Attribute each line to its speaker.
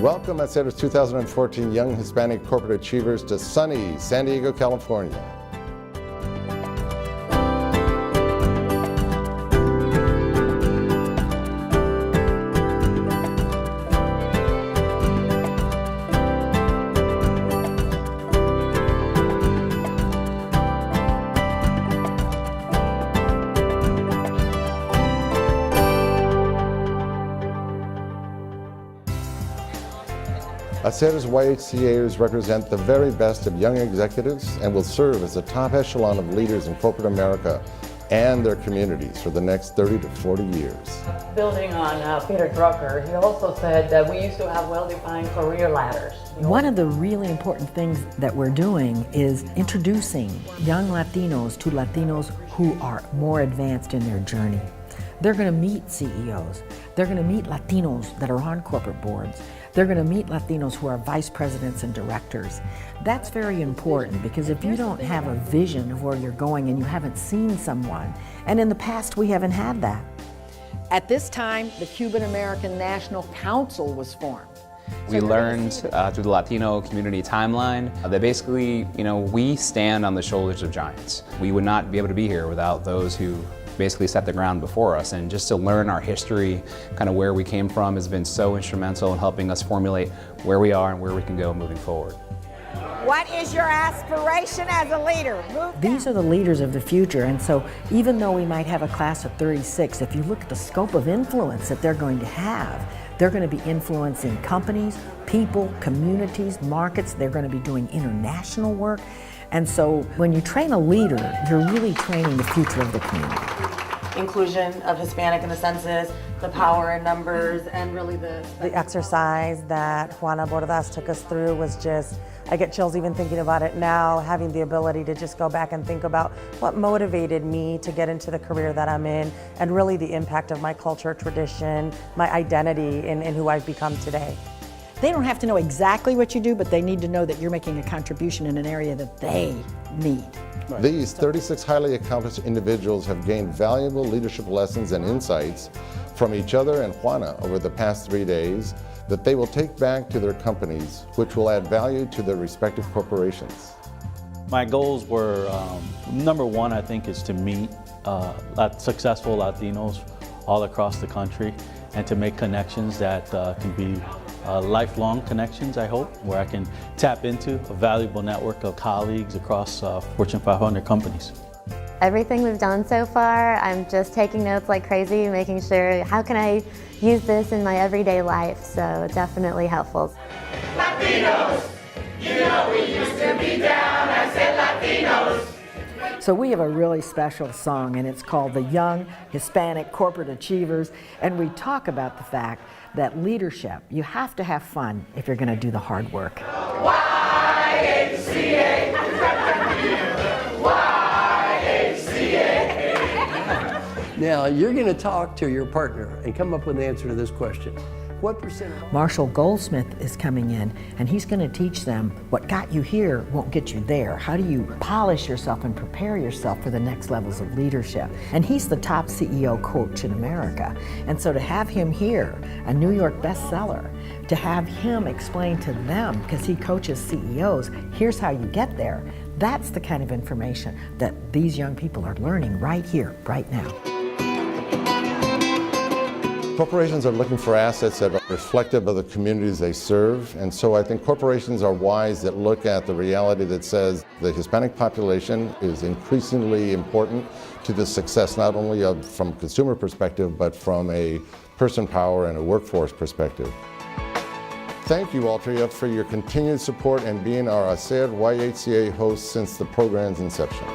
Speaker 1: Welcome HACR's 2014 Young Hispanic Corporate Achievers to sunny San Diego, California. HACR YHCAers represent the very best of young executives and will serve as the top echelon of leaders in corporate America and their communities for the next 30 to 40 years.
Speaker 2: Building on Peter Drucker, he also said that we used to have well-defined career ladders.
Speaker 3: One of the really important things that we're doing is introducing young Latinos to Latinos who are more advanced in their journey. They're going to meet CEOs. They're going to meet Latinos that are on corporate boards. They're going to meet Latinos who are vice presidents and directors. That's very important because if you don't have a vision of where you're going and you haven't seen someone, and in the past we haven't had that. At this time, the Cuban American National Council was formed.
Speaker 4: We learned through the Latino community timeline that basically, we stand on the shoulders of giants. We would not be able to be here without those who basically set the ground before us, and just to learn our history, kind of where we came from, has been so instrumental in helping us formulate where we are and where we can go moving forward.
Speaker 5: What is your aspiration as a leader?
Speaker 3: These are the leaders of the future, and so even though we might have a class of 36, if you look at the scope of influence that they're going to have, they're going to be influencing companies, people, communities, markets. They're going to be doing international work. And so when you train a leader, you're really training the future of the community.
Speaker 2: Inclusion of Hispanic in the census, the power in numbers, and really the
Speaker 6: exercise that Juana Bordas took us through was just, I get chills even thinking about it now, having the ability to just go back and think about what motivated me to get into the career that I'm in, and really the impact of my culture, tradition, my identity in who I've become today.
Speaker 3: They don't have to know exactly what you do, but they need to know that you're making a contribution in an area that they need.
Speaker 1: Right. These 36 highly accomplished individuals have gained valuable leadership lessons and insights from each other and Juana over the past 3 days that they will take back to their companies, which will add value to their respective corporations.
Speaker 7: My goals were, number one, I think, is to meet successful Latinos all across the country and to make connections that can be lifelong connections, I hope, where I can tap into a valuable network of colleagues across Fortune 500 companies.
Speaker 8: Everything we've done so far, I'm just taking notes like crazy, making sure how can I use this in my everyday life, so definitely helpful.
Speaker 9: Latinos, we used to be down, I said Latinos.
Speaker 3: So we have a really special song, and it's called The Young Hispanic Corporate Achievers, and we talk about the fact that leadership, you have to have fun if you're going to do the hard work.
Speaker 9: YHCA, YHCA.
Speaker 10: Now you're going to talk to your partner and come up with an answer to this question. What percent of
Speaker 3: Marshall Goldsmith is coming in, and he's going to teach them what got you here won't get you there. How do you polish yourself and prepare yourself for the next levels of leadership? And he's the top CEO coach in America. And so to have him here, a New York bestseller, to have him explain to them, because he coaches CEOs, here's how you get there, that's the kind of information that these young people are learning right here, right now.
Speaker 1: Corporations are looking for assets that are reflective of the communities they serve, and so I think corporations are wise that look at the reality that says the Hispanic population is increasingly important to the success not only from a consumer perspective, but from a person power and a workforce perspective. Thank you, Altria, for your continued support and being our HACR YHCA host since the program's inception.